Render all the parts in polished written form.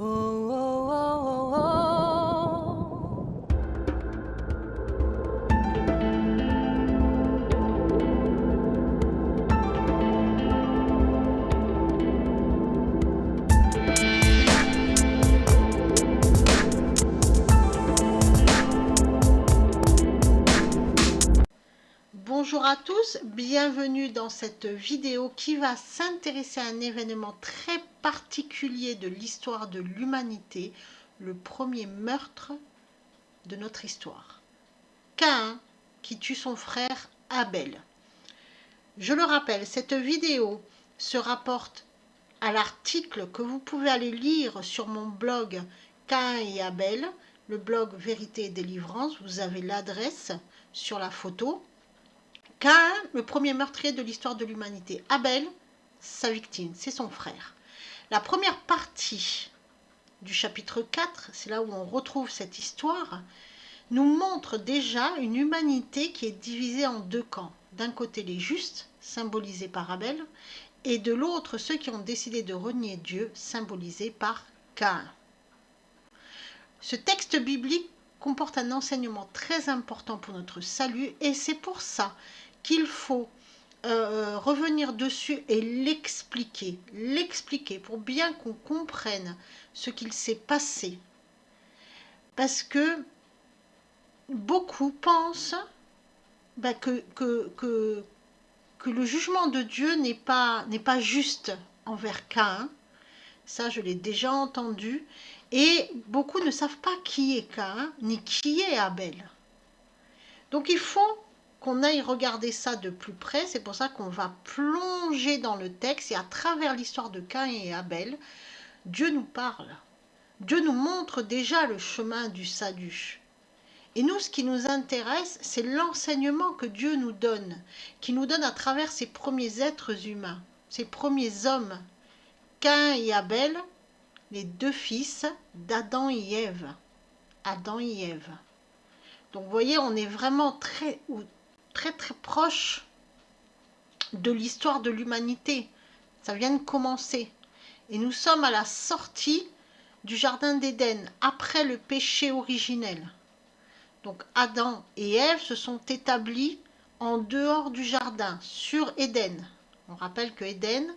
Oh, oh, oh, oh, oh. Bonjour à tous, bienvenue dans cette vidéo qui va s'intéresser à un événement très particulier de l'histoire de l'humanité, le premier meurtre de notre histoire. Caïn qui tue son frère Abel. Je le rappelle, cette vidéo se rapporte à l'article que vous pouvez aller lire sur mon blog Caïn et Abel, le blog Vérité et Délivrance. Vous avez l'adresse sur la photo. Caïn, le premier meurtrier de l'histoire de l'humanité. Abel, sa victime, c'est son frère. La première partie du chapitre 4, c'est là où on retrouve cette histoire, nous montre déjà une humanité qui est divisée en deux camps. D'un côté les justes, symbolisés par Abel, et de l'autre ceux qui ont décidé de renier Dieu, symbolisés par Caïn. Ce texte biblique comporte un enseignement très important pour notre salut, et c'est pour ça qu'il faut revenir dessus et l'expliquer pour bien qu'on comprenne ce qu'il s'est passé. Parce que beaucoup pensent que le jugement de Dieu n'est pas juste envers Caïn. Ça, je l'ai déjà entendu. Et beaucoup ne savent pas qui est Caïn, ni qui est Abel. Donc il faut qu'on aille regarder ça de plus près. C'est pour ça qu'on va plonger dans le texte. Et à travers l'histoire de Caïn et Abel, Dieu nous parle. Dieu nous montre déjà le chemin du salut. Et nous, ce qui nous intéresse, c'est l'enseignement que Dieu nous donne, qui nous donne à travers ces premiers êtres humains, ces premiers hommes, Caïn et Abel, les deux fils d'Adam et Ève. Adam et Ève. Donc vous voyez, on est vraiment très proche de l'histoire de l'humanité. Ça vient de commencer. Et nous sommes à la sortie du jardin d'Éden, après le péché originel. Donc Adam et Ève se sont établis en dehors du jardin, sur Éden. On rappelle que Éden,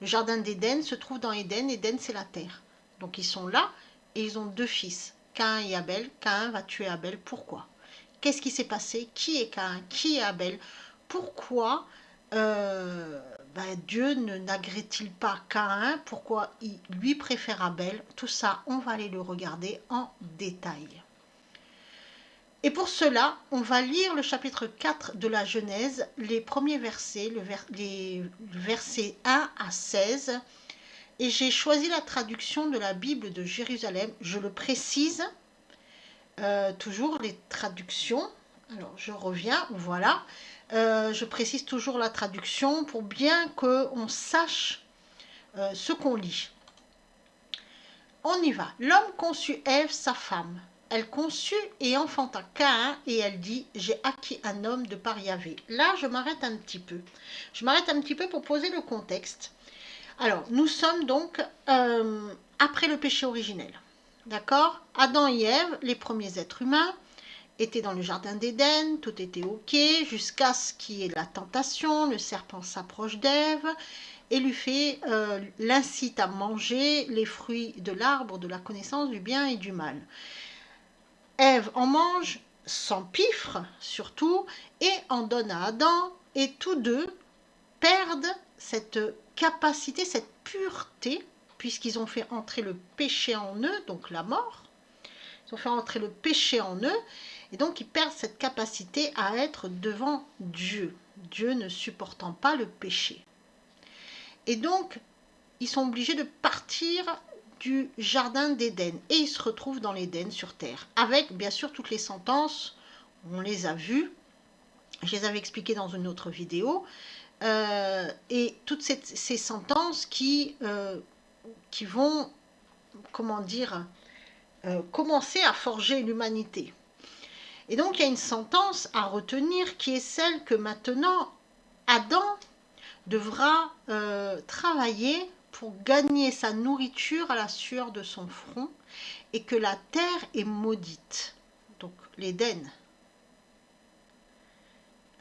le jardin d'Éden se trouve dans Éden. Éden, c'est la terre. Donc ils sont là et ils ont deux fils, Caïn et Abel. Caïn va tuer Abel. Pourquoi? Qu'est-ce qui s'est passé? Qui est Caïn? Qui est Abel? Pourquoi Dieu n'agrée-t-il pas Caïn? Pourquoi il lui préfère Abel? Tout ça, on va aller le regarder en détail. Et pour cela, on va lire le chapitre 4 de la Genèse, les premiers versets, les versets 1 à 16. Et j'ai choisi la traduction de la Bible de Jérusalem. Je le précise, toujours les traductions. Alors, je reviens, voilà. Je précise toujours la traduction pour bien qu'on sache ce qu'on lit. On y va. L'homme conçut Ève, sa femme. Elle conçut et enfanta Caïn, et elle dit, j'ai acquis un homme de par Yahvé. Là, je m'arrête un petit peu. Je m'arrête un petit peu pour poser le contexte. Alors, nous sommes donc après le péché originel. D'accord? Adam et Ève, les premiers êtres humains, étaient dans le jardin d'Éden, tout était ok, jusqu'à ce qu'il y ait la tentation, le serpent s'approche d'Ève et l'incite à manger les fruits de l'arbre de la connaissance du bien et du mal. Ève en mange, s'empiffre surtout, et en donne à Adam, et tous deux perdent cette capacité, cette pureté, puisqu'ils ont fait entrer le péché en eux, donc la mort. Ils ont fait entrer le péché en eux, et donc ils perdent cette capacité à être devant Dieu, Dieu ne supportant pas le péché. Et donc, ils sont obligés de partir du jardin d'Éden, et ils se retrouvent dans l'Éden sur terre, avec bien sûr toutes les sentences, on les a vues, je les avais expliquées dans une autre vidéo, et toutes ces sentences qui vont, comment dire, commencer à forger l'humanité. Et donc il y a une sentence à retenir qui est celle que maintenant Adam devra travailler pour gagner sa nourriture à la sueur de son front, et que la terre est maudite. Donc l'Éden.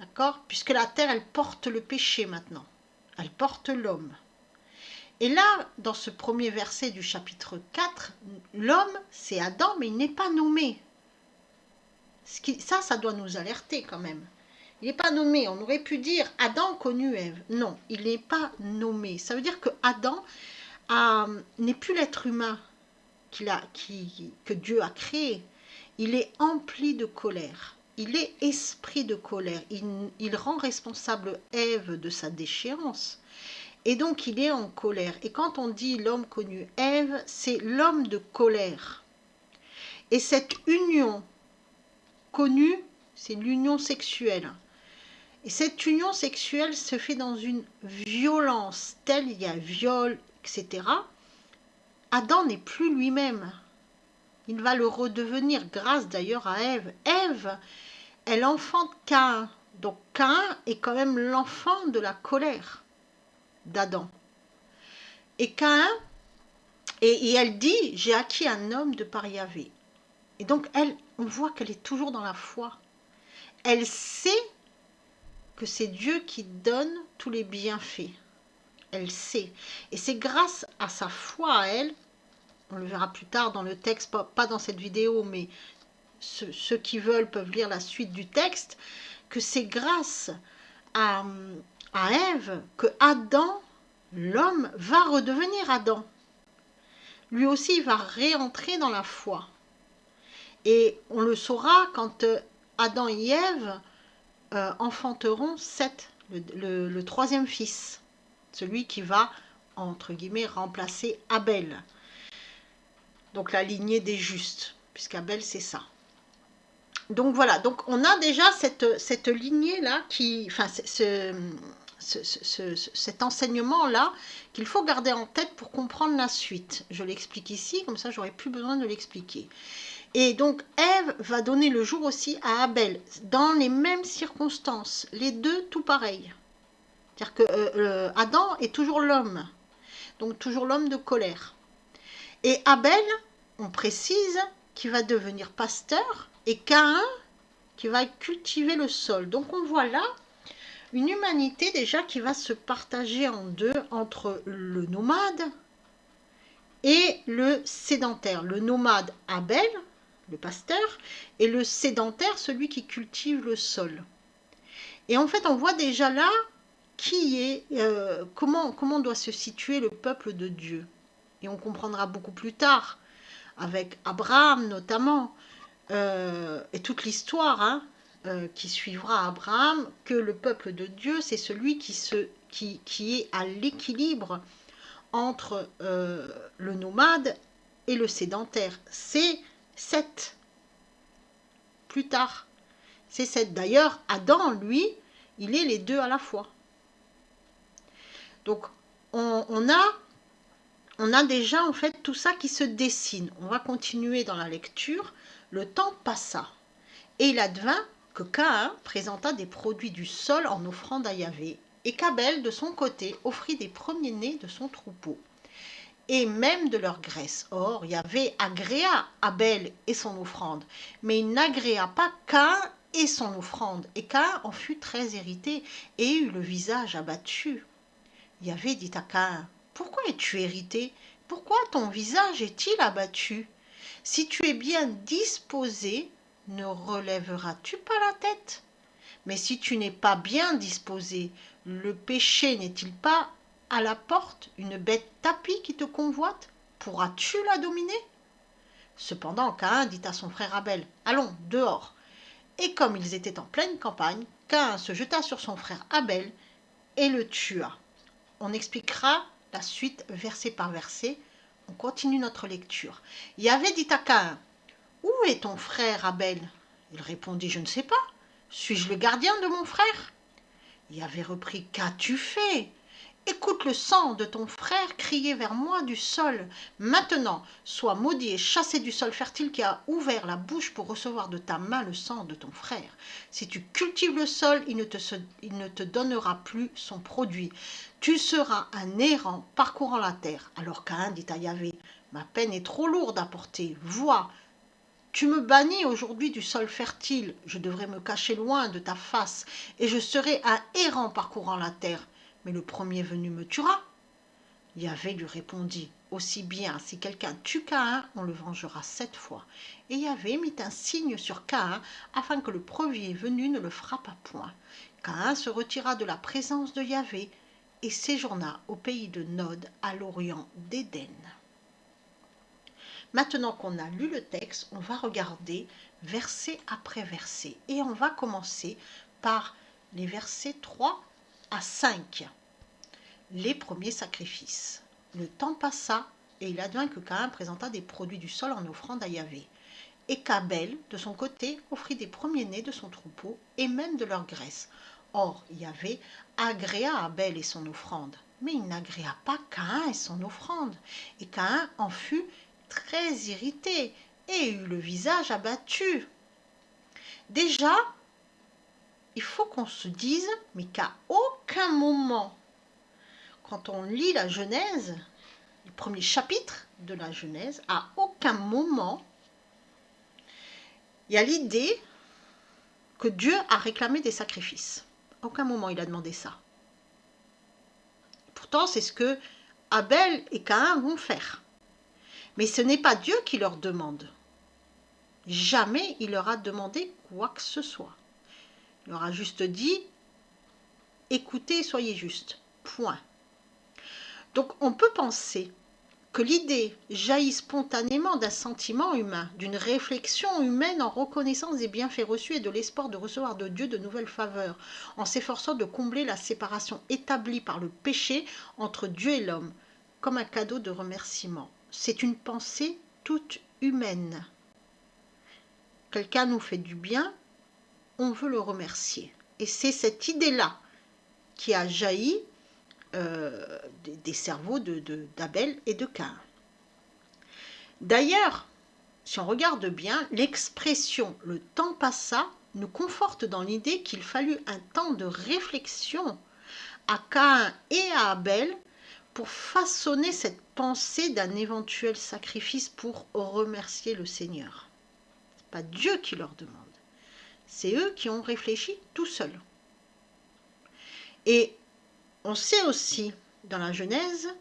D'accord? Puisque la terre, elle porte le péché maintenant. Elle porte l'homme. Et là, dans ce premier verset du chapitre 4, l'homme, c'est Adam, mais il n'est pas nommé. Ça doit nous alerter quand même. Il n'est pas nommé. On aurait pu dire Adam connut Ève. Non, il n'est pas nommé. Ça veut dire que Adam n'est plus l'être humain que Dieu a créé. Il est empli de colère. Il est esprit de colère. Il rend responsable Ève de sa déchéance. Et donc il est en colère. Et quand on dit l'homme connu Ève, c'est l'homme de colère. Et cette union connue, c'est l'union sexuelle. Et cette union sexuelle se fait dans une violence telle, il y a viol, etc. Adam n'est plus lui-même. Il va le redevenir grâce d'ailleurs à Ève. Ève, elle enfante Caïn. Donc Caïn est quand même l'enfant de la colère d'Adam. Et Caïn, et elle dit, j'ai acquis un homme de par Yahvé. Et donc elle, on voit qu'elle est toujours dans la foi. Elle sait que c'est Dieu qui donne tous les bienfaits. Elle sait. Et c'est grâce à sa foi à elle, on le verra plus tard dans le texte, pas dans cette vidéo, mais ceux qui veulent peuvent lire la suite du texte, que c'est grâce à Ève que Adam, l'homme, va redevenir Adam. Lui aussi, il va réentrer dans la foi. Et on le saura quand Adam et Ève enfanteront Seth, le troisième fils, celui qui va, entre guillemets, remplacer Abel. Donc la lignée des justes, puisqu'Abel c'est ça. Donc voilà, donc on a déjà cette lignée-là, cet enseignement-là qu'il faut garder en tête pour comprendre la suite. Je l'explique ici, comme ça j'aurai plus besoin de l'expliquer. Et donc Ève va donner le jour aussi à Abel, dans les mêmes circonstances, les deux tout pareil. C'est-à-dire que Adam est toujours l'homme, donc toujours l'homme de colère. Et Abel, on précise qu'il va devenir pasteur, et Caïn qui va cultiver le sol. Donc on voit là une humanité déjà qui va se partager en deux entre le nomade et le sédentaire. Le nomade Abel, le pasteur, et le sédentaire, celui qui cultive le sol. Et en fait on voit déjà là comment doit se situer le peuple de Dieu. Et on comprendra beaucoup plus tard, avec Abraham notamment, et toute l'histoire qui suivra Abraham, que le peuple de Dieu, c'est celui qui est à l'équilibre entre le nomade et le sédentaire. C'est Seth. Plus tard. C'est Seth. D'ailleurs, Adam, lui, il est les deux à la fois. Donc, on a déjà en fait tout ça qui se dessine. On va continuer dans la lecture. Le temps passa, et il advint que Caïn présenta des produits du sol en offrande à Yahvé, et qu'Abel, de son côté, offrit des premiers-nés de son troupeau, et même de leur graisse. Or, Yahvé agréa Abel et son offrande, mais il n'agréa pas Caïn et son offrande, et Caïn en fut très irrité, et eut le visage abattu. Yahvé dit à Caïn, « Pourquoi es-tu irrité? Pourquoi ton visage est-il abattu? Si tu es bien disposé, ne relèveras-tu pas la tête? Mais si tu n'es pas bien disposé, le péché n'est-il pas à la porte, une bête tapie qui te convoite? Pourras-tu la dominer? » Cependant, Caïn dit à son frère Abel, « Allons, dehors. » Et comme ils étaient en pleine campagne, Caïn se jeta sur son frère Abel et le tua. On expliquera la suite verset par verset. On continue notre lecture. Yahvé dit à Caïn, « Où est ton frère Abel ?» Il répondit, « Je ne sais pas. Suis-je le gardien de mon frère ?» Yahvé reprit, « Qu'as-tu fait ?» Écoute le sang de ton frère crier vers moi du sol. Maintenant, sois maudit et chassé du sol fertile qui a ouvert la bouche pour recevoir de ta main le sang de ton frère. Si tu cultives le sol, il ne te donnera plus son produit. Tu seras un errant parcourant la terre. Alors Caïn dit à Yahvé, ma peine est trop lourde à porter. Vois, tu me bannis aujourd'hui du sol fertile. Je devrais me cacher loin de ta face et je serai un errant parcourant la terre. Mais le premier venu me tuera. Yahvé lui répondit, aussi bien si quelqu'un tue Caïn, on le vengera 7 fois. Et Yahvé mit un signe sur Caïn afin que le premier venu ne le frappât point. Caïn se retira de la présence de Yahvé et séjourna au pays de Nod, à l'orient d'Éden. Maintenant qu'on a lu le texte, on va regarder verset après verset. Et on va commencer par les versets 3 à 5. Les premiers sacrifices. Le temps passa, et il advint que Caïn présenta des produits du sol en offrande à Yahvé. Et qu'Abel, de son côté, offrit des premiers-nés de son troupeau, et même de leur graisse. Or, Yahvé agréa Abel et son offrande, mais il n'agréa pas Caïn et son offrande. Et Caïn en fut très irrité, et eut le visage abattu. Déjà, il faut qu'on se dise, mais qu'à aucun moment, quand on lit la Genèse, le premier chapitre de la Genèse, à aucun moment, il y a l'idée que Dieu a réclamé des sacrifices. À aucun moment il a demandé ça. Pourtant, c'est ce que Abel et Caïn vont faire. Mais ce n'est pas Dieu qui leur demande. Jamais il leur a demandé quoi que ce soit. Il leur a juste dit, écoutez et soyez justes. Point. Donc on peut penser que l'idée jaillit spontanément d'un sentiment humain, d'une réflexion humaine en reconnaissance des bienfaits reçus et de l'espoir de recevoir de Dieu de nouvelles faveurs, en s'efforçant de combler la séparation établie par le péché entre Dieu et l'homme, comme un cadeau de remerciement. C'est une pensée toute humaine. Quelqu'un nous fait du bien, on veut le remercier. Et c'est cette idée-là qui a jailli des cerveaux d'Abel et de Caïn. D'ailleurs, si on regarde bien, l'expression « le temps passa » nous conforte dans l'idée qu'il fallut un temps de réflexion à Caïn et à Abel pour façonner cette pensée d'un éventuel sacrifice pour remercier le Seigneur. Ce n'est pas Dieu qui leur demande, c'est eux qui ont réfléchi tout seuls. Et on sait aussi dans la Genèse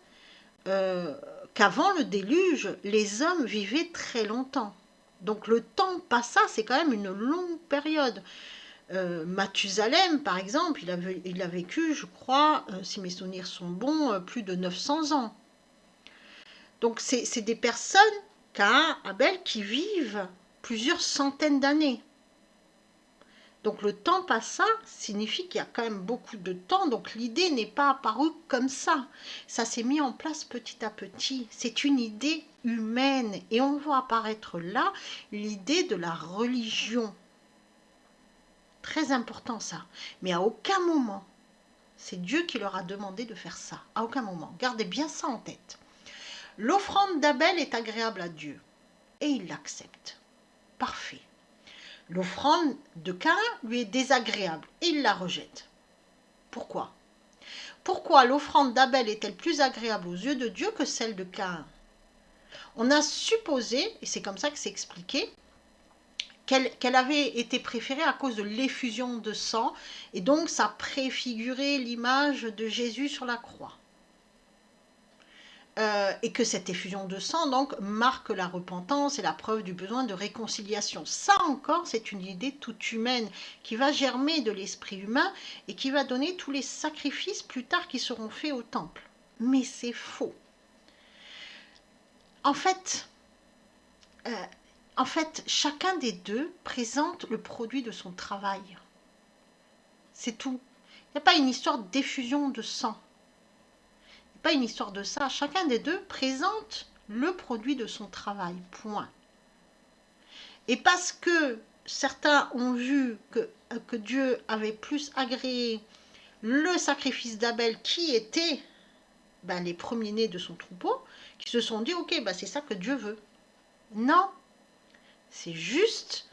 qu'avant le déluge, les hommes vivaient très longtemps. Donc le temps passa, c'est quand même une longue période. Mathusalem, par exemple, il a vécu, je crois, si mes souvenirs sont bons, plus de 900 ans. Donc c'est des personnes, Caïn, Abel, qui vivent plusieurs centaines d'années. Donc le temps passa signifie qu'il y a quand même beaucoup de temps, donc l'idée n'est pas apparue comme ça. Ça s'est mis en place petit à petit. C'est une idée humaine et on voit apparaître là l'idée de la religion. Très important ça. Mais à aucun moment, c'est Dieu qui leur a demandé de faire ça. À aucun moment. Gardez bien ça en tête. L'offrande d'Abel est agréable à Dieu et il l'accepte. Parfait. L'offrande de Caïn lui est désagréable et il la rejette. Pourquoi ? Pourquoi l'offrande d'Abel est-elle plus agréable aux yeux de Dieu que celle de Caïn ? On a supposé, et c'est comme ça que c'est expliqué, qu'elle avait été préférée à cause de l'effusion de sang, et donc ça préfigurait l'image de Jésus sur la croix. Et que cette effusion de sang donc marque la repentance et la preuve du besoin de réconciliation. Ça encore, c'est une idée toute humaine qui va germer de l'esprit humain et qui va donner tous les sacrifices plus tard qui seront faits au temple. Mais c'est faux. En fait, chacun des deux présente le produit de son travail. C'est tout. Il n'y a pas une histoire d'effusion de sang. Pas une histoire de ça. Chacun des deux présente le produit de son travail. Point. Et parce que certains ont vu que Dieu avait plus agréé le sacrifice d'Abel qui était les premiers-nés de son troupeau, qui se sont dit, ok, c'est ça que Dieu veut. Non, c'est juste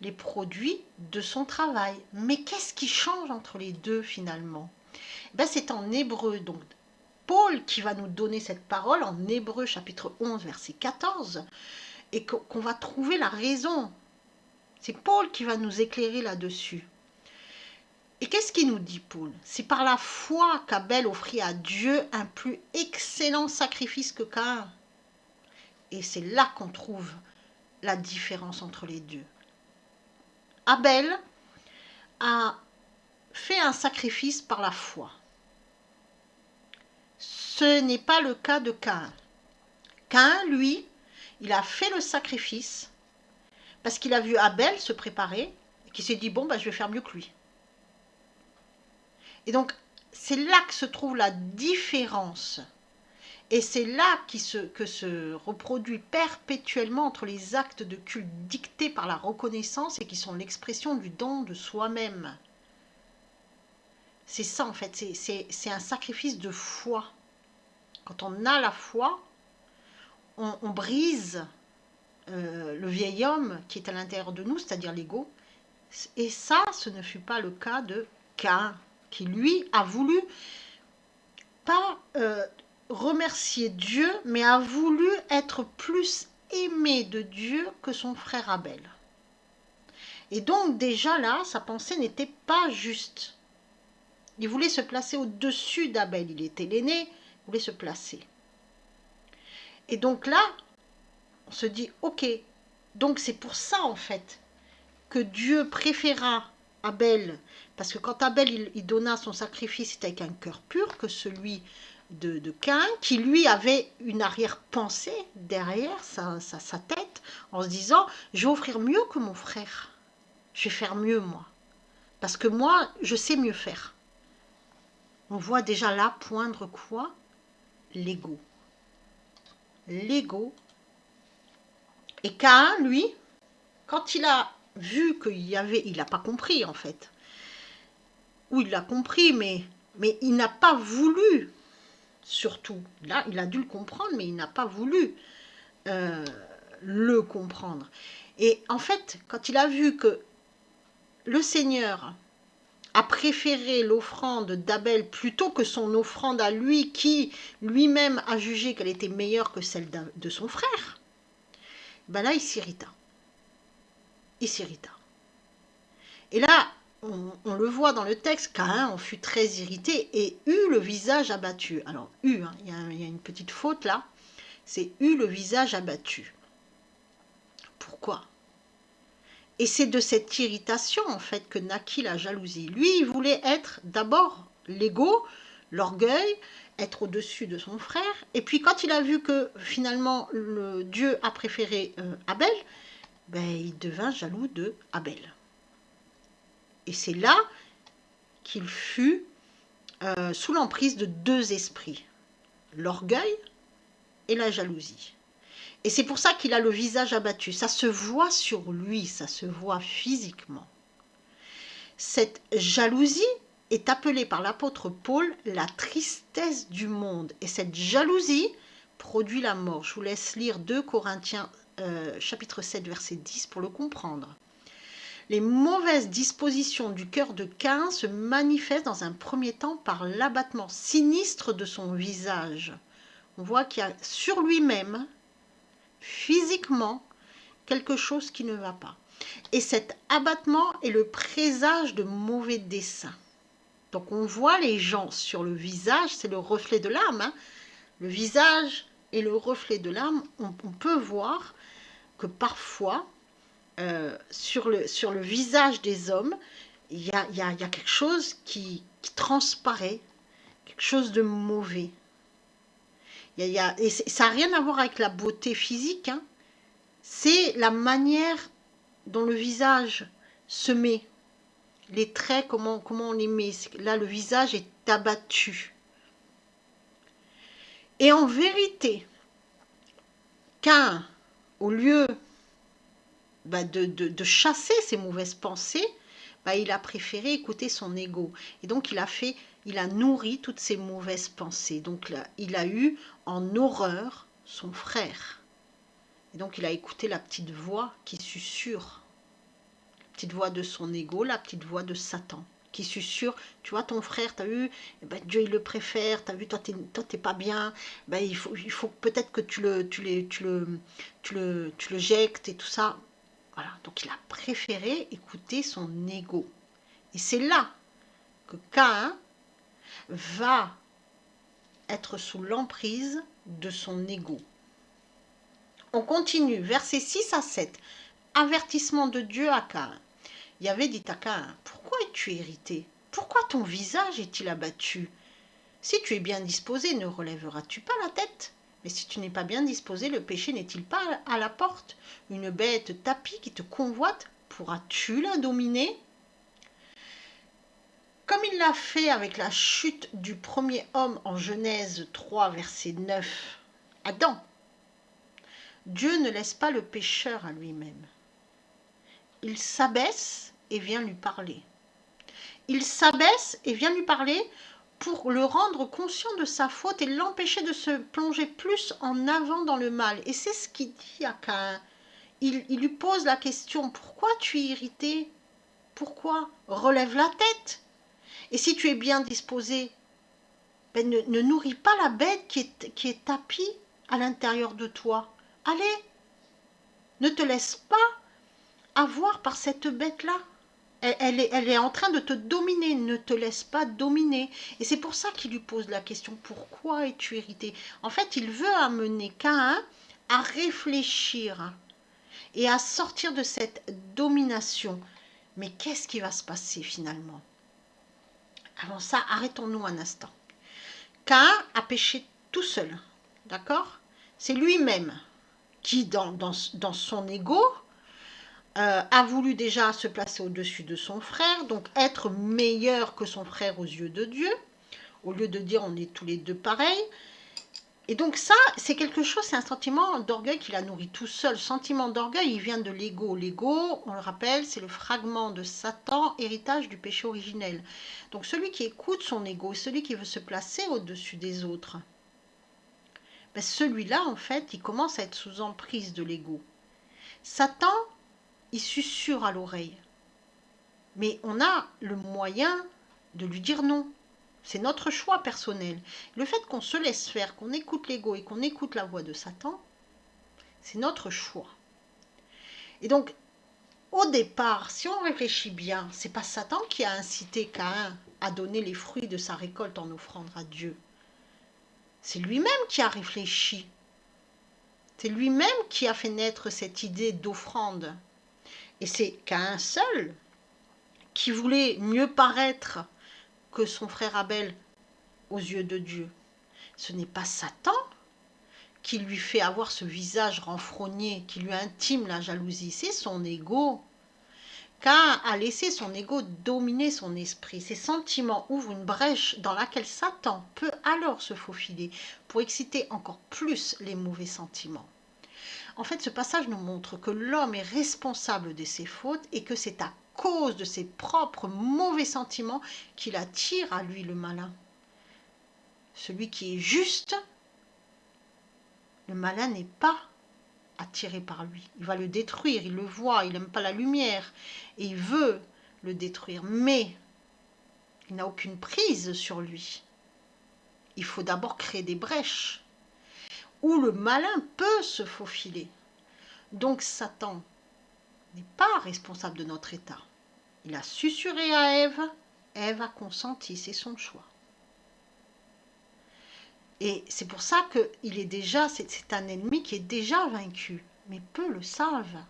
les produits de son travail. Mais qu'est-ce qui change entre les deux finalement? C'est en hébreu, donc Paul qui va nous donner cette parole en Hébreu chapitre 11 verset 14 et qu'on va trouver la raison. C'est Paul qui va nous éclairer là-dessus. Et qu'est-ce qu'il nous dit Paul? C'est par la foi qu'Abel offrit à Dieu un plus excellent sacrifice que Caïn. Et c'est là qu'on trouve la différence entre les deux. Abel a fait un sacrifice par la foi. Ce n'est pas le cas de Caïn. Caïn, lui, il a fait le sacrifice parce qu'il a vu Abel se préparer et qu'il s'est dit, je vais faire mieux que lui. Et donc, c'est là que se trouve la différence. Et c'est là que se reproduit perpétuellement entre les actes de culte dictés par la reconnaissance et qui sont l'expression du don de soi-même. C'est ça en fait, c'est un sacrifice de foi. Quand on a la foi, on brise le vieil homme qui est à l'intérieur de nous, c'est-à-dire l'ego. Et ça, ce ne fut pas le cas de Caïn, qui lui a voulu pas remercier Dieu, mais a voulu être plus aimé de Dieu que son frère Abel. Et donc déjà là, sa pensée n'était pas juste. Il voulait se placer au-dessus d'Abel, il était l'aîné, il voulait se placer. Et donc là, on se dit, ok, donc c'est pour ça en fait que Dieu préféra Abel, parce que quand Abel il donna son sacrifice, c'était avec un cœur pur, que celui de Caïn, qui lui avait une arrière-pensée derrière sa tête, en se disant, je vais offrir mieux que mon frère, je vais faire mieux moi, parce que moi, je sais mieux faire. On voit déjà là poindre quoi? L'ego. L'ego. Et Caïn, lui, quand il a vu qu'il y avait, il n'a pas compris en fait, ou il l'a compris, mais il n'a pas voulu, surtout, là il a dû le comprendre, mais il n'a pas voulu le comprendre. Et en fait, quand il a vu que le Seigneur a préféré l'offrande d'Abel plutôt que son offrande à lui, qui lui-même a jugé qu'elle était meilleure que celle de son frère, là il s'irrita. Il s'irrita. Et là, on le voit dans le texte, Caïn en fut très irrité et eut le visage abattu. Alors, il y a une petite faute là, c'est eut le visage abattu. Pourquoi? Et c'est de cette irritation en fait que naquit la jalousie. Lui, il voulait être d'abord l'ego, l'orgueil, être au-dessus de son frère. Et puis quand il a vu que finalement Dieu a préféré Abel, il devint jaloux de Abel. Et c'est là qu'il fut sous l'emprise de deux esprits, l'orgueil et la jalousie. Et c'est pour ça qu'il a le visage abattu. Ça se voit sur lui, ça se voit physiquement. Cette jalousie est appelée par l'apôtre Paul la tristesse du monde. Et cette jalousie produit la mort. Je vous laisse lire 2 Corinthiens chapitre 7 verset 10 pour le comprendre. Les mauvaises dispositions du cœur de Caïn se manifestent dans un premier temps par l'abattement sinistre de son visage. On voit qu'il y a sur lui-même, physiquement, quelque chose qui ne va pas. Et cet abattement est le présage de mauvais desseins. Donc on voit les gens sur le visage, c'est le reflet de l'âme. Le visage est le reflet de l'âme. On peut voir que parfois, sur le visage des hommes, il y a quelque chose qui transparaît, quelque chose de mauvais. Et ça n'a rien à voir avec la beauté physique, c'est la manière dont le visage se met, les traits, comment on les met. Là, le visage est abattu. Et en vérité, Caïn, au lieu de chasser ces mauvaises pensées, bah, il a préféré écouter son ego. Et donc il a nourri toutes ces mauvaises pensées. Donc là, il a eu en horreur son frère. Et donc il a écouté la petite voix qui susurre, la petite voix de son ego, la petite voix de Satan, qui susurre, tu vois ton frère, t'as vu, eh ben, Dieu il le préfère, t'as vu, toi t'es pas bien, ben, il faut peut-être que tu le jettes et tout ça. Voilà, donc il a préféré écouter son ego. Et c'est là que Caïn va être sous l'emprise de son ego. On continue, versets 6 à 7. Avertissement de Dieu à Caïn. Yahvé dit à Caïn, pourquoi es-tu irrité? Pourquoi ton visage est-il abattu? Si tu es bien disposé, ne relèveras-tu pas la tête? Mais si tu n'es pas bien disposé, le péché n'est-il pas à la porte? Une bête tapie qui te convoite, pourras-tu la dominer? Comme il l'a fait avec la chute du premier homme en Genèse 3, verset 9, Adam, Dieu ne laisse pas le pécheur à lui-même. Il s'abaisse et vient lui parler. Il s'abaisse et vient lui parler pour le rendre conscient de sa faute et l'empêcher de se plonger plus en avant dans le mal. Et c'est ce qu'il dit à Caïn. Il lui pose la question, pourquoi tu es irrité? Pourquoi? Relève la tête. Et si tu es bien disposé, ben ne nourris pas la bête qui est tapie à l'intérieur de toi. Allez, ne te laisse pas avoir par cette bête-là. Elle est en train de te dominer, ne te laisse pas dominer. Et c'est pour ça qu'il lui pose la question, pourquoi es-tu irrité? En fait, il veut amener Caïn à réfléchir et à sortir de cette domination. Mais qu'est-ce qui va se passer finalement? Avant ça, arrêtons-nous un instant. Caïn a péché tout seul, d'accord? C'est lui-même qui, dans son ego, a voulu déjà se placer au-dessus de son frère, donc être meilleur que son frère aux yeux de Dieu, au lieu de dire on est tous les deux pareils. Et donc ça, c'est quelque chose, c'est un sentiment d'orgueil qu'il a nourri tout seul. Sentiment d'orgueil, il vient de l'ego. L'ego, on le rappelle, c'est le fragment de Satan, héritage du péché originel. Donc celui qui écoute son ego, celui qui veut se placer au-dessus des autres, ben celui-là, en fait, il commence à être sous emprise de l'ego. Satan, il susurre à l'oreille. Mais on a le moyen de lui dire non. C'est notre choix personnel. Le fait qu'on se laisse faire, qu'on écoute l'ego et qu'on écoute la voix de Satan, c'est notre choix. Et donc, au départ, si on réfléchit bien, c'est pas Satan qui a incité Caïn à donner les fruits de sa récolte en offrande à Dieu. C'est lui-même qui a réfléchi. C'est lui-même qui a fait naître cette idée d'offrande. Et c'est Caïn seul qui voulait mieux paraître que son frère Abel aux yeux de Dieu. Ce n'est pas Satan qui lui fait avoir ce visage renfrogné, qui lui intime la jalousie, c'est son ego. Caïn a laissé son ego dominer son esprit. Ces sentiments ouvrent une brèche dans laquelle Satan peut alors se faufiler pour exciter encore plus les mauvais sentiments. En fait, ce passage nous montre que l'homme est responsable de ses fautes et que c'est à cause de ses propres mauvais sentiments qu'il attire à lui le malin. Celui qui est juste, le malin n'est pas attiré par lui. Il va le détruire, il le voit, il n'aime pas la lumière et il veut le détruire. Mais il n'a aucune prise sur lui. Il faut d'abord créer des brèches où le malin peut se faufiler. Donc Satan n'est pas responsable de notre état. Il a susurré à Ève, Ève a consenti, c'est son choix. Et c'est pour ça que c'est un ennemi qui est déjà vaincu. Mais peu le savent.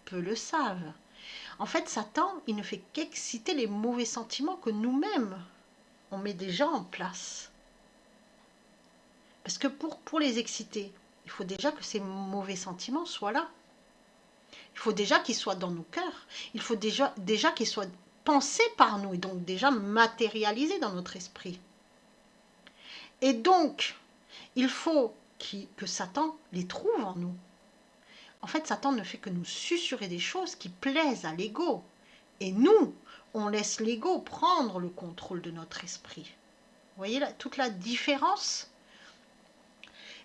Peu le savent. En fait, Satan, il ne fait qu'exciter les mauvais sentiments que nous-mêmes, on met déjà en place. Parce que pour les exciter, il faut déjà que ces mauvais sentiments soient là. Il faut déjà qu'ils soient dans nos cœurs. Il faut déjà qu'ils soient pensés par nous et donc déjà matérialisés dans notre esprit. Et donc, il faut que Satan les trouve en nous. En fait, Satan ne fait que nous susurrer des choses qui plaisent à l'ego. Et nous, on laisse l'ego prendre le contrôle de notre esprit. Vous voyez toute la différence?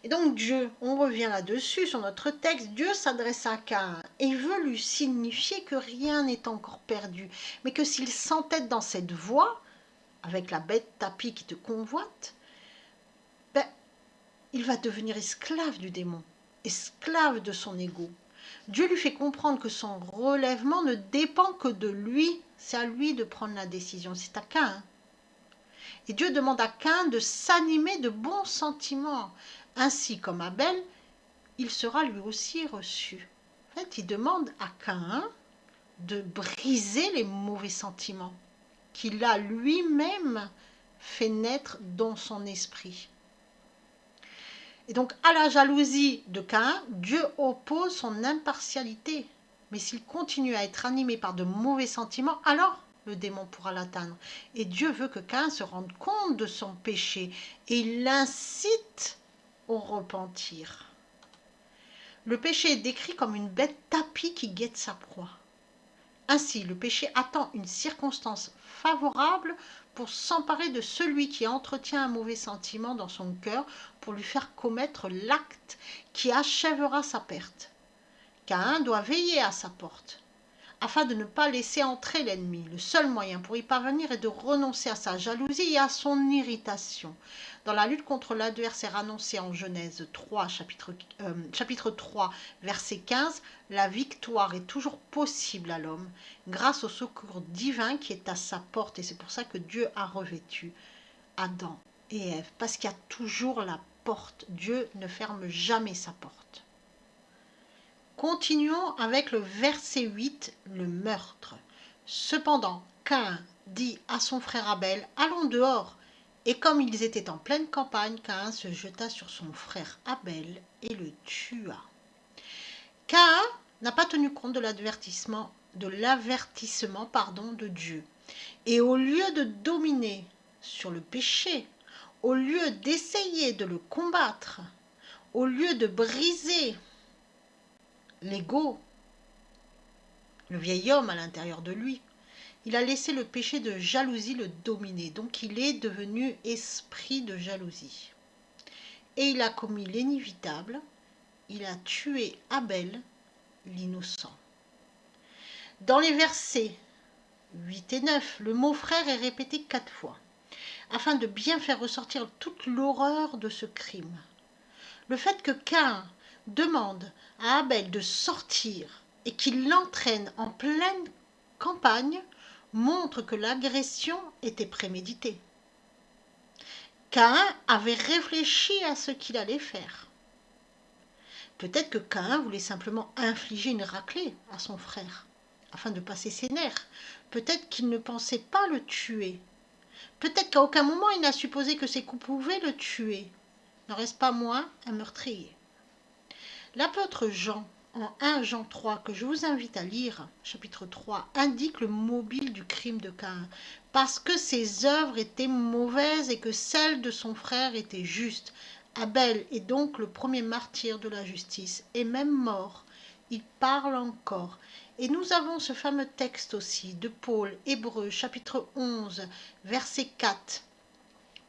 Et donc Dieu, on revient là-dessus sur notre texte, Dieu s'adresse à Caïn et veut lui signifier que rien n'est encore perdu, mais que s'il s'entête dans cette voie, avec la bête tapie qui te convoite, ben, il va devenir esclave du démon, esclave de son ego. Dieu lui fait comprendre que son relèvement ne dépend que de lui, c'est à lui de prendre la décision, c'est à Caïn. Et Dieu demande à Caïn de s'animer de bons sentiments. Ainsi comme Abel, il sera lui aussi reçu. En fait, il demande à Caïn de briser les mauvais sentiments qu'il a lui-même fait naître dans son esprit. Et donc, à la jalousie de Caïn, Dieu oppose son impartialité. Mais s'il continue à être animé par de mauvais sentiments, alors le démon pourra l'atteindre. Et Dieu veut que Caïn se rende compte de son péché et il l'incite au repentir. Le péché est décrit comme une bête tapie qui guette sa proie. Ainsi, le péché attend une circonstance favorable pour s'emparer de celui qui entretient un mauvais sentiment dans son cœur pour lui faire commettre l'acte qui achèvera sa perte. Caïn doit veiller à sa porte, afin de ne pas laisser entrer l'ennemi. Le seul moyen pour y parvenir est de renoncer à sa jalousie et à son irritation. Dans la lutte contre l'adversaire annoncée en Genèse 3, chapitre 3, verset 15, la victoire est toujours possible à l'homme grâce au secours divin qui est à sa porte. Et c'est pour ça que Dieu a revêtu Adam et Ève, parce qu'il y a toujours la porte. Dieu ne ferme jamais sa porte. Continuons avec le verset 8, le meurtre. Cependant, Caïn dit à son frère Abel, « Allons dehors ». Et comme ils étaient en pleine campagne, Caïn se jeta sur son frère Abel et le tua. Caïn n'a pas tenu compte de l'avertissement de Dieu. Et au lieu de dominer sur le péché, au lieu d'essayer de le combattre, au lieu de briser l'ego, le vieil homme à l'intérieur de lui, il a laissé le péché de jalousie le dominer. Donc il est devenu esprit de jalousie. Et il a commis l'inévitable, il a tué Abel, l'innocent. Dans les versets 8 et 9, le mot frère est répété 4 fois, afin de bien faire ressortir toute l'horreur de ce crime. Le fait que Caïn demande à Abel de sortir et qu'il l'entraîne en pleine campagne montre que l'agression était préméditée. Caïn avait réfléchi à ce qu'il allait faire. Peut-être que Caïn voulait simplement infliger une raclée à son frère, afin de passer ses nerfs. Peut-être qu'il ne pensait pas le tuer. Peut-être qu'à aucun moment il n'a supposé que ses coups pouvaient le tuer. N'en reste pas moins un meurtrier. L'apôtre Jean, en 1 Jean 3, que je vous invite à lire, chapitre 3, indique le mobile du crime de Caïn, parce que ses œuvres étaient mauvaises et que celles de son frère étaient justes. Abel est donc le premier martyr de la justice, et même mort, il parle encore. Et nous avons ce fameux texte aussi de Paul, Hébreux, chapitre 11, verset 4.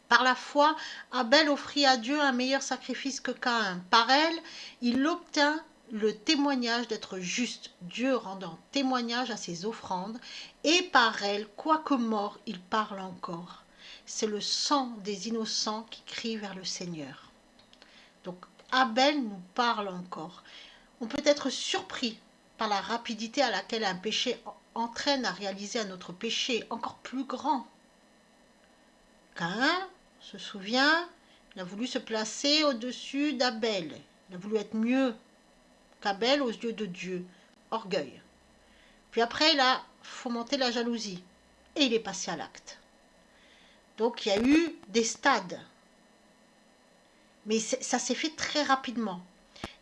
Par la foi, Abel offrit à Dieu un meilleur sacrifice que Caïn. Par elle, il obtint le témoignage d'être juste, Dieu rendant témoignage à ses offrandes, et par elle, quoique mort, il parle encore. C'est le sang des innocents qui crie vers le Seigneur. Donc Abel nous parle encore. On peut être surpris par la rapidité à laquelle un péché entraîne à réaliser un autre péché encore plus grand. Caïn se souvient, il a voulu se placer au-dessus d'Abel. Il a voulu être mieux qu'Abel aux yeux de Dieu. Orgueil. Puis après, il a fomenté la jalousie. Et il est passé à l'acte. Donc il y a eu des stades. Mais ça s'est fait très rapidement.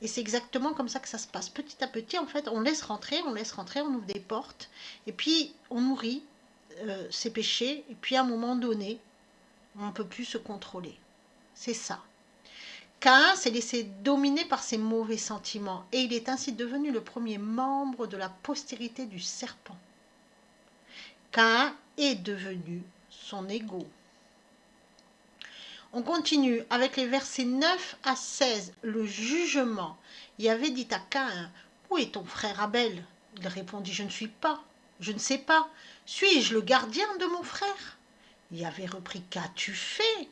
Et c'est exactement comme ça que ça se passe. Petit à petit, en fait, on laisse rentrer, on ouvre des portes. Et puis, on nourrit ses péchés. Et puis, à un moment donné, on ne peut plus se contrôler. C'est ça. Caïn s'est laissé dominer par ses mauvais sentiments et il est ainsi devenu le premier membre de la postérité du serpent. Caïn est devenu son égo. On continue avec les versets 9 à 16, le jugement. Yahvé dit à Caïn, « Où est ton frère Abel ?» Il répondit, « Je ne ne sais pas. Suis-je le gardien de mon frère ?» Yahvé reprit, « Qu'as-tu fait ?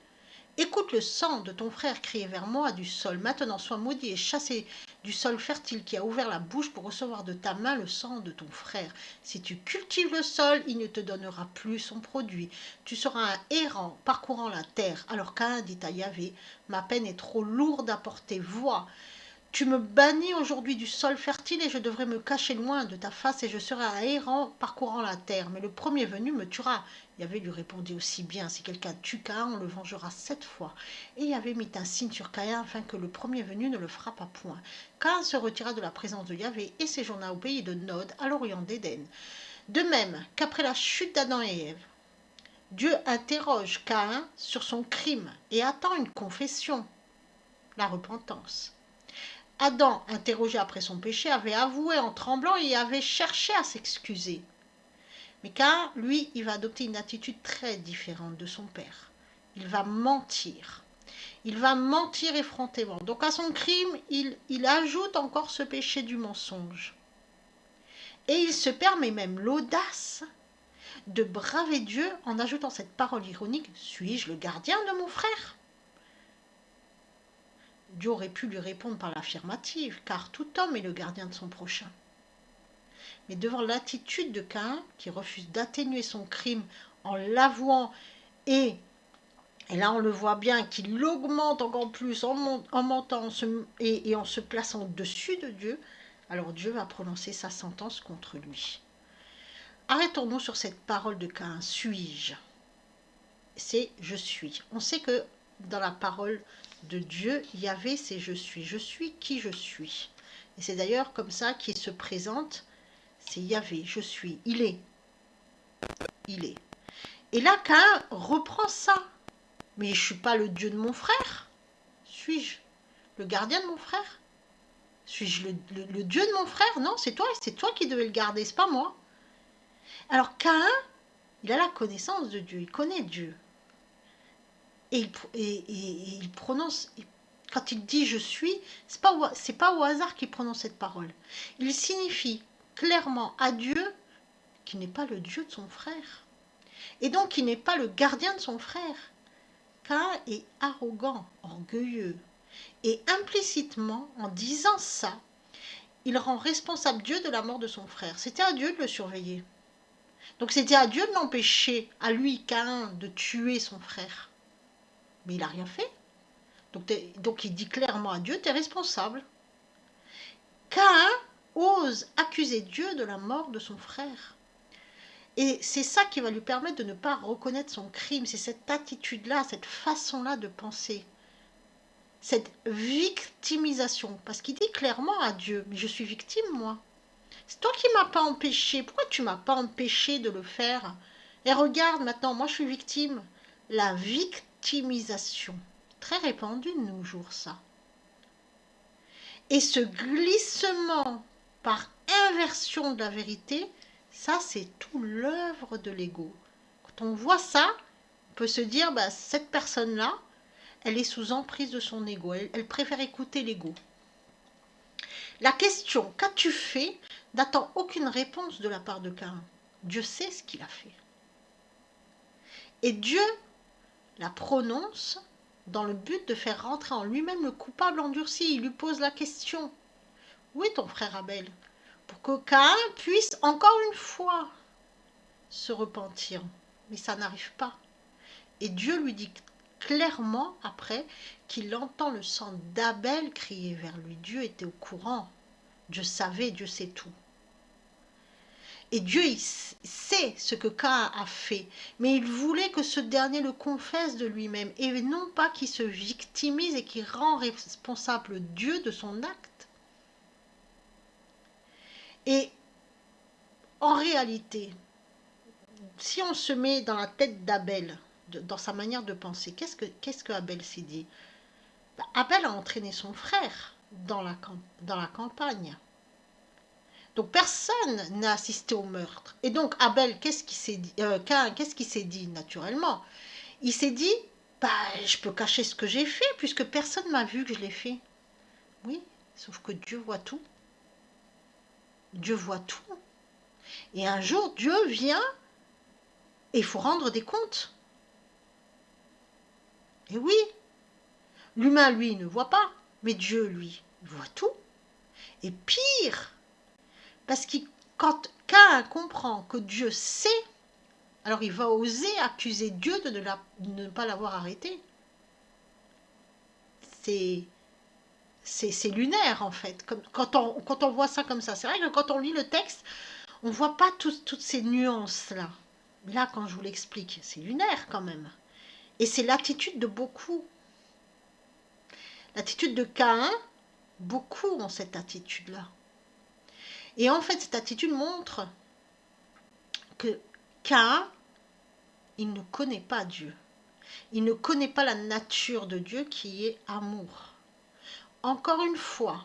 Écoute le sang de ton frère crier vers moi du sol. Maintenant sois maudit et chassé du sol fertile qui a ouvert la bouche pour recevoir de ta main le sang de ton frère. Si tu cultives le sol, il ne te donnera plus son produit. Tu seras un errant parcourant la terre. » Alors Caïn dit à Yahvé, « Ma peine est trop lourde à porter. Vois, tu me bannis aujourd'hui du sol fertile et je devrais me cacher loin de ta face et je serai un errant parcourant la terre. Mais le premier venu me tuera. » Yahvé lui répondit aussi bien, « Si quelqu'un tue Caïn, on le vengera 7 fois. » Et Yahvé mit un signe sur Caïn afin que le premier venu ne le frappe à point. Caïn se retira de la présence de Yahvé et séjourna au pays de Nod, à l'orient d'Éden. De même qu'après la chute d'Adam et Ève, Dieu interroge Caïn sur son crime et attend une confession, la repentance. Adam, interrogé après son péché, avait avoué en tremblant et avait cherché à s'excuser. Mais Caïn, lui, il va adopter une attitude très différente de son père. Il va mentir. Il va mentir effrontément. Donc à son crime, il ajoute encore ce péché du mensonge. Et il se permet même l'audace de braver Dieu en ajoutant cette parole ironique, « Suis-je le gardien de mon frère ?» Dieu aurait pu lui répondre par l'affirmative, car tout homme est le gardien de son prochain. Mais devant l'attitude de Caïn, qui refuse d'atténuer son crime en l'avouant, et là on le voit bien, qu'il l'augmente encore plus en mentant et en se plaçant au-dessus de Dieu, alors Dieu va prononcer sa sentence contre lui. Arrêtons-nous sur cette parole de Caïn, « suis-je » c'est « je suis ». On sait que dans la parole de Dieu, Yahvé, c'est « je suis qui je suis ». Et c'est d'ailleurs comme ça qu'il se présente, c'est Yahvé, je suis, il est. Il est. Et là, Caïn reprend ça. Mais je ne suis pas le Dieu de mon frère. Suis-je le gardien de mon frère? Suis-je le Dieu de mon frère? Non, c'est toi qui devais le garder, c'est pas moi. Alors Caïn, il a la connaissance de Dieu, il connaît Dieu. Et il prononce, quand il dit « je suis », c'est pas au hasard qu'il prononce cette parole. Il signifie clairement à Dieu qu'il n'est pas le Dieu de son frère. Et donc qu'il n'est pas le gardien de son frère. Caïn est arrogant, orgueilleux. Et implicitement, en disant ça, il rend responsable Dieu de la mort de son frère. C'était à Dieu de le surveiller. Donc c'était à Dieu de l'empêcher, à lui, Caïn, de tuer son frère. Mais il n'a rien fait. Donc il dit clairement à Dieu, tu es responsable. Caïn ose accuser Dieu de la mort de son frère. Et c'est ça qui va lui permettre de ne pas reconnaître son crime. C'est cette attitude-là, cette façon-là de penser. Cette victimisation. Parce qu'il dit clairement à Dieu, mais je suis victime, moi. C'est toi qui ne m'as pas empêché. Pourquoi tu ne m'as pas empêché de le faire? Et regarde maintenant, moi je suis victime. La victimisation. Très répandu de nos jours, ça. Et ce glissement par inversion de la vérité, ça c'est tout l'œuvre de l'ego. Quand on voit ça, on peut se dire, cette personne-là, elle est sous emprise de son ego, elle préfère écouter l'ego. La question, qu'as-tu fait, n'attend aucune réponse de la part de Caïn. Dieu sait ce qu'il a fait. Et Dieu la prononce dans le but de faire rentrer en lui-même le coupable endurci. Il lui pose la question, où est ton frère Abel? Pour que Caïn puisse encore une fois se repentir. Mais ça n'arrive pas. Et Dieu lui dit clairement après qu'il entend le sang d'Abel crier vers lui. Dieu était au courant. Dieu savait, Dieu sait tout. Et Dieu, il sait ce que Caïn a fait, mais il voulait que ce dernier le confesse de lui-même, et non pas qu'il se victimise et qu'il rend responsable Dieu de son acte. Et en réalité, si on se met dans la tête d'Abel, dans sa manière de penser, qu'est-ce que Abel s'est dit? Abel a entraîné son frère dans la campagne. Donc personne n'a assisté au meurtre. Et donc Abel, qu'est-ce qu'il s'est dit, Caïn, qu'est-ce qu'il s'est dit naturellement? Il s'est dit, bah, je peux cacher ce que j'ai fait puisque personne m'a vu que je l'ai fait. Oui, sauf que Dieu voit tout. Dieu voit tout. Et un jour, Dieu vient et il faut rendre des comptes. Et oui, l'humain, lui, ne voit pas, mais Dieu, lui, voit tout. Et pire, parce que quand Caïn comprend que Dieu sait, alors il va oser accuser Dieu de ne pas l'avoir arrêté. C'est lunaire, en fait, quand on voit ça comme ça. C'est vrai que quand on lit le texte, on ne voit pas toutes ces nuances-là. Là, quand je vous l'explique, c'est lunaire quand même. Et c'est l'attitude de beaucoup. L'attitude de Caïn, beaucoup ont cette attitude-là. Et en fait, cette attitude montre que Caïn, il ne connaît pas Dieu. Il ne connaît pas la nature de Dieu qui est amour. Encore une fois,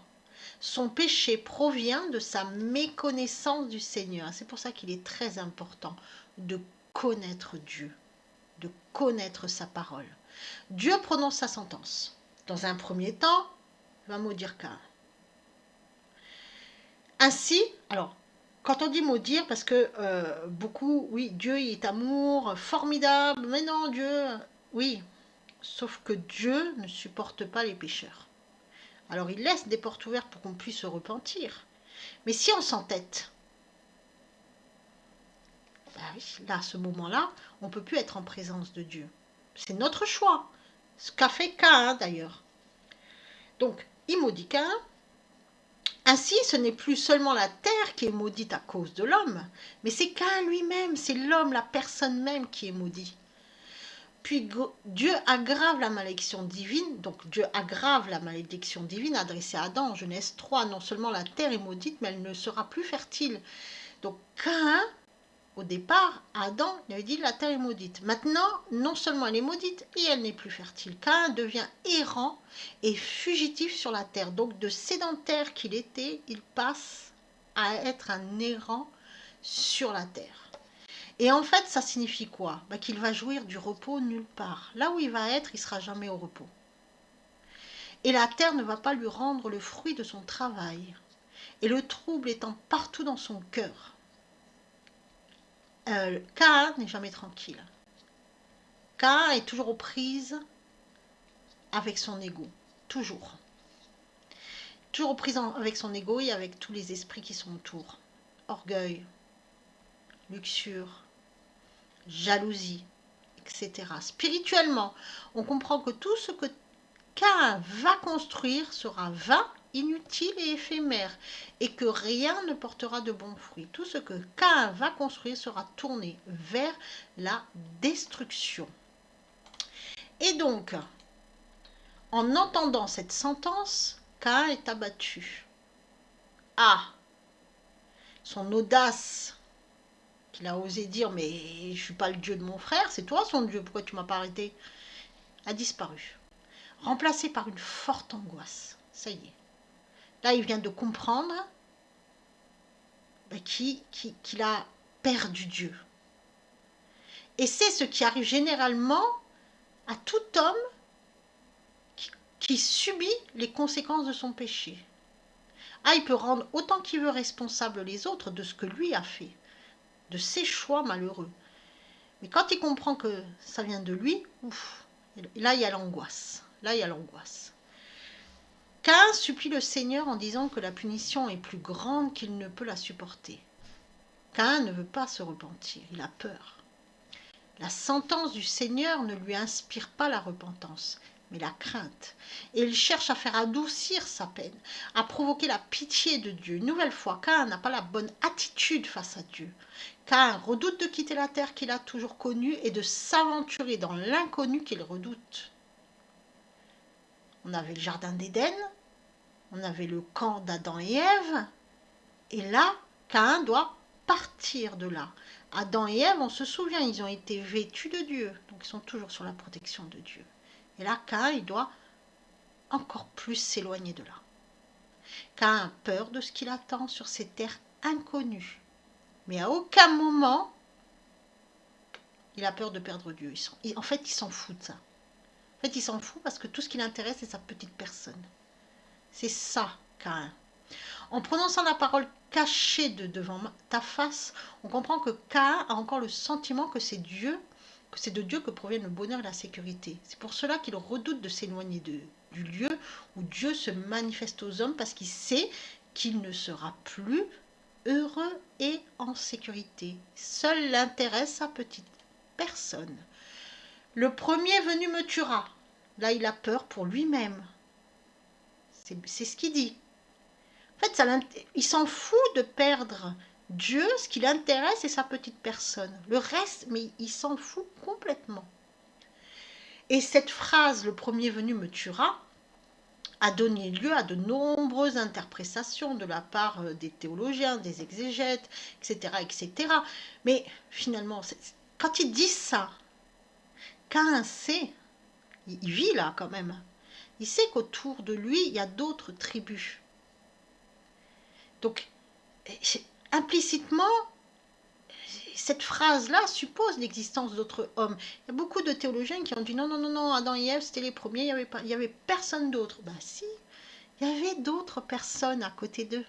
son péché provient de sa méconnaissance du Seigneur. C'est pour ça qu'il est très important de connaître Dieu, de connaître sa parole. Dieu prononce sa sentence. Dans un premier temps, il va maudire Caïn. Ainsi, alors, quand on dit maudire, parce que beaucoup, oui, Dieu il est amour, formidable, mais non, Dieu, oui, sauf que Dieu ne supporte pas les pécheurs. Alors il laisse des portes ouvertes pour qu'on puisse se repentir. Mais si on s'entête, ben oui, là, à ce moment-là, on ne peut plus être en présence de Dieu. C'est notre choix. Ce qu'a fait Caïn d'ailleurs. Donc, il maudit Caïn. Ainsi, ce n'est plus seulement la terre qui est maudite à cause de l'homme, mais c'est Caïn lui-même, c'est l'homme, la personne même qui est maudit. Puis Dieu aggrave la malédiction divine, donc Dieu aggrave la malédiction divine adressée à Adam en Genèse 3. Non seulement la terre est maudite, mais elle ne sera plus fertile. Donc Caïn, au départ, Adam il avait dit la terre est maudite. Maintenant, non seulement elle est maudite, et elle n'est plus fertile. Caïn devient errant et fugitif sur la terre. Donc de sédentaire qu'il était, il passe à être un errant sur la terre. Et en fait, ça signifie quoi? Qu'il va jouir du repos nulle part. Là où il va être, il ne sera jamais au repos. Et la terre ne va pas lui rendre le fruit de son travail. Et le trouble étant partout dans son cœur. Caïn n'est jamais tranquille. Caïn est toujours aux prises avec son ego. Toujours. Toujours aux prises avec son ego et avec tous les esprits qui sont autour. Orgueil, luxure, jalousie, etc. Spirituellement, on comprend que tout ce que Caïn va construire sera vain, inutile et éphémère, et que rien ne portera de bons fruits. Tout ce que Caïn va construire sera tourné vers la destruction. Et donc, en entendant cette sentence, Caïn est abattu. Ah, son audace qu'il a osé dire, mais je ne suis pas le Dieu de mon frère, c'est toi son Dieu, pourquoi tu ne m'as pas arrêté, a disparu. Remplacé par une forte angoisse. Ça y est. Là, il vient de comprendre qu'il a perdu Dieu. Et c'est ce qui arrive généralement à tout homme qui subit les conséquences de son péché. Ah, il peut rendre autant qu'il veut responsable les autres de ce que lui a fait, de ses choix malheureux. Mais quand il comprend que ça vient de lui, ouf, là, il y a l'angoisse. Là, il y a l'angoisse. Caïn supplie le Seigneur en disant que la punition est plus grande qu'il ne peut la supporter. Caïn ne veut pas se repentir, il a peur. La sentence du Seigneur ne lui inspire pas la repentance, mais la crainte. Et il cherche à faire adoucir sa peine, à provoquer la pitié de Dieu. Une nouvelle fois, Caïn n'a pas la bonne attitude face à Dieu. Caïn redoute de quitter la terre qu'il a toujours connue et de s'aventurer dans l'inconnu qu'il redoute. On avait le jardin d'Éden, on avait le camp d'Adam et Ève, et là, Caïn doit partir de là. Adam et Ève, on se souvient, ils ont été vêtus de Dieu, donc ils sont toujours sur la protection de Dieu. Et là, Caïn, il doit encore plus s'éloigner de là. Caïn a peur de ce qu'il attend sur ces terres inconnu. Mais à aucun moment, il a peur de perdre Dieu. En fait, il s'en fout de ça. En fait, il s'en fout parce que tout ce qui l'intéresse, c'est sa petite personne. C'est ça, Caïn. En prononçant la parole cachée devant ta face, on comprend que Caïn a encore le sentiment que c'est de Dieu que proviennent le bonheur et la sécurité. C'est pour cela qu'il redoute de s'éloigner du lieu où Dieu se manifeste aux hommes, parce qu'il sait qu'il ne sera plus heureux et en sécurité. Seul l'intéresse sa petite personne. Le premier venu me tuera. Là, il a peur pour lui-même. C'est ce qu'il dit. En fait, il s'en fout de perdre Dieu. Ce qui l'intéresse, c'est sa petite personne. Le reste, mais il s'en fout complètement. Et cette phrase, le premier venu me tuera, a donné lieu à de nombreuses interprétations de la part des théologiens, des exégètes, etc., etc. Mais finalement, quand ils disent ça, Caïn sait, il vit là quand même, il sait qu'autour de lui, il y a d'autres tribus. Donc, implicitement, cette phrase-là suppose l'existence d'autres hommes. Il y a beaucoup de théologiens qui ont dit non, Adam et Ève, c'était les premiers, il n'y avait personne d'autre. Ben si, il y avait d'autres personnes à côté d'eux.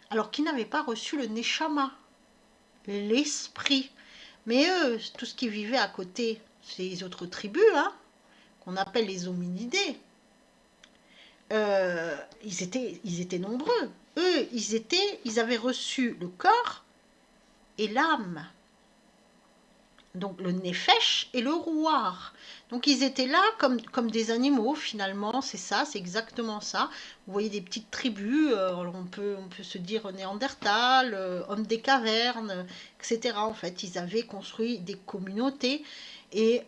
Alors qu'ils n'avaient pas reçu le Neshama, l'esprit. Mais eux, tout ce qui vivait à côté, ces autres tribus, qu'on appelle les hominidés, ils étaient nombreux. Eux, ils avaient reçu le corps et l'âme. Donc le nefesh et le rouar. Donc ils étaient là comme des animaux finalement, c'est ça, c'est exactement ça. Vous voyez des petites tribus, on peut se dire Néandertal, hommes des cavernes, etc. En fait, ils avaient construit des communautés et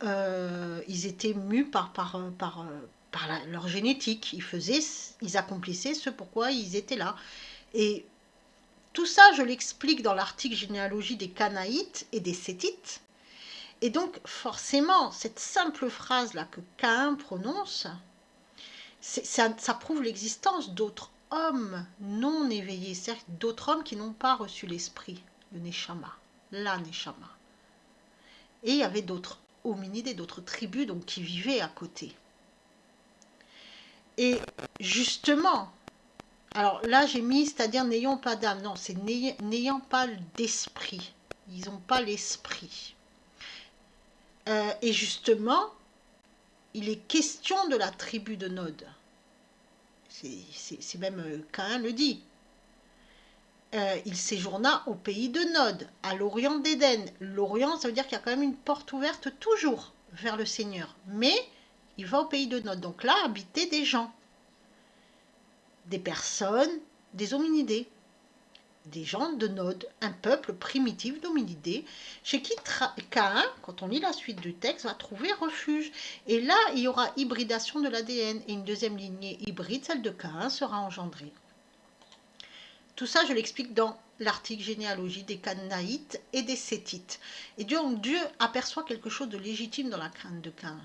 ils étaient mus par leur génétique. Ils accomplissaient ce pourquoi ils étaient là. Et tout ça, je l'explique dans l'article Généalogie des Canaïtes et des Sétites. Et donc, forcément, cette simple phrase-là que Caïn prononce, ça prouve l'existence d'autres hommes non éveillés, c'est-à-dire d'autres hommes qui n'ont pas reçu l'esprit, le Neshama, la Neshama. Et il y avait d'autres hominidés et d'autres tribus donc, qui vivaient à côté. Et justement, alors là j'ai mis, c'est-à-dire n'ayant pas d'âme, non, c'est n'ayant pas d'esprit. Ils n'ont pas l'esprit. Et justement, il est question de la tribu de Nod. C'est même Caïn le dit. Il séjourna au pays de Nod, à l'orient d'Éden. L'orient, ça veut dire qu'il y a quand même une porte ouverte toujours vers le Seigneur. Mais il va au pays de Nod. Donc là, habitaient des gens, des personnes, des hominidés. Des gens de Nod, un peuple primitif d'hominidés, chez qui Caïn, quand on lit la suite du texte, va trouver refuge. Et là, il y aura hybridation de l'ADN et une deuxième lignée hybride, celle de Caïn, sera engendrée. Tout ça, je l'explique dans l'article Généalogie des Canaïtes et des Sétites. Et Dieu aperçoit quelque chose de légitime dans la crainte de Caïn.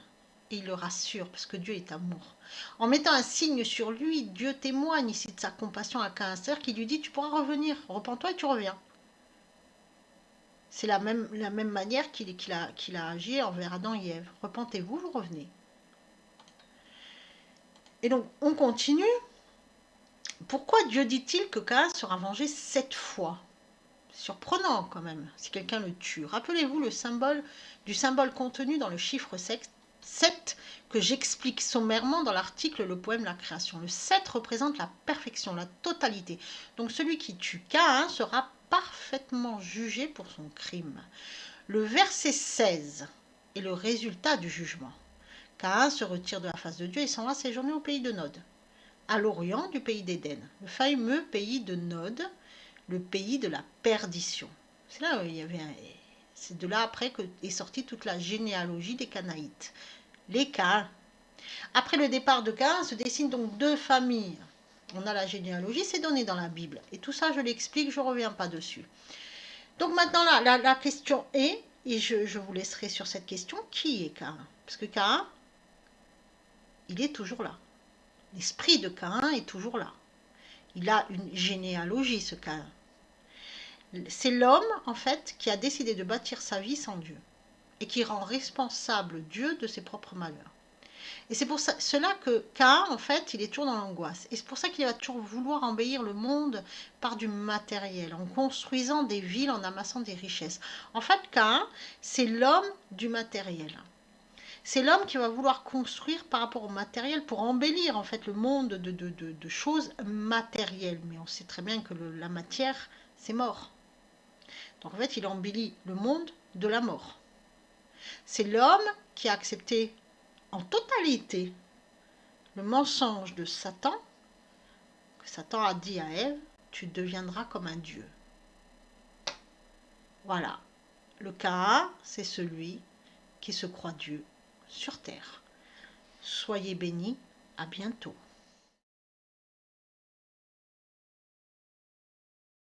Et il le rassure, parce que Dieu est amour. En mettant un signe sur lui, Dieu témoigne ici de sa compassion à Caïn, c'est-à-dire qu'il lui dit, tu pourras revenir, repens-toi et tu reviens. C'est la même manière qu'il a agi envers Adam et Ève. Repentez-vous, vous revenez. Et donc, on continue. Pourquoi Dieu dit-il que Caïn sera vengé 7 fois? Surprenant quand même, si quelqu'un le tue. Rappelez-vous le symbole contenu dans le chiffre 7 que j'explique sommairement dans l'article Le poème La création. Le 7 représente la perfection, la totalité. Donc celui qui tue Caïn sera parfaitement jugé pour son crime. Le verset 16 est le résultat du jugement. Caïn se retire de la face de Dieu et s'en va séjourner au pays de Nod, à l'orient du pays d'Éden, le fameux pays de Nod, le pays de la perdition. C'est là où c'est de là après que est sortie toute la généalogie des Canaïtes. Les Caïns. Après le départ de Caïn se dessinent donc 2 familles. On a la généalogie, c'est donné dans la Bible. Et tout ça, je l'explique, je ne reviens pas dessus. Donc maintenant, la question est, et je vous laisserai sur cette question, qui est Caïn? Parce que Caïn, il est toujours là. L'esprit de Caïn est toujours là. Il a une généalogie, ce Caïn. C'est l'homme, en fait, qui a décidé de bâtir sa vie sans Dieu et qui rend responsable Dieu de ses propres malheurs. Et c'est pour cela que Caïn, en fait, il est toujours dans l'angoisse. Et c'est pour ça qu'il va toujours vouloir embellir le monde par du matériel, en construisant des villes, en amassant des richesses. En fait, Caïn, c'est l'homme du matériel. C'est l'homme qui va vouloir construire par rapport au matériel pour embellir en fait le monde de choses matérielles. Mais on sait très bien que la matière, c'est mort. Donc en fait, il embellit le monde de la mort. C'est l'homme qui a accepté en totalité le mensonge de Satan, que Satan a dit à Ève, tu deviendras comme un dieu. Voilà. Le Caïn, c'est celui qui se croit Dieu sur terre. Soyez bénis, à bientôt.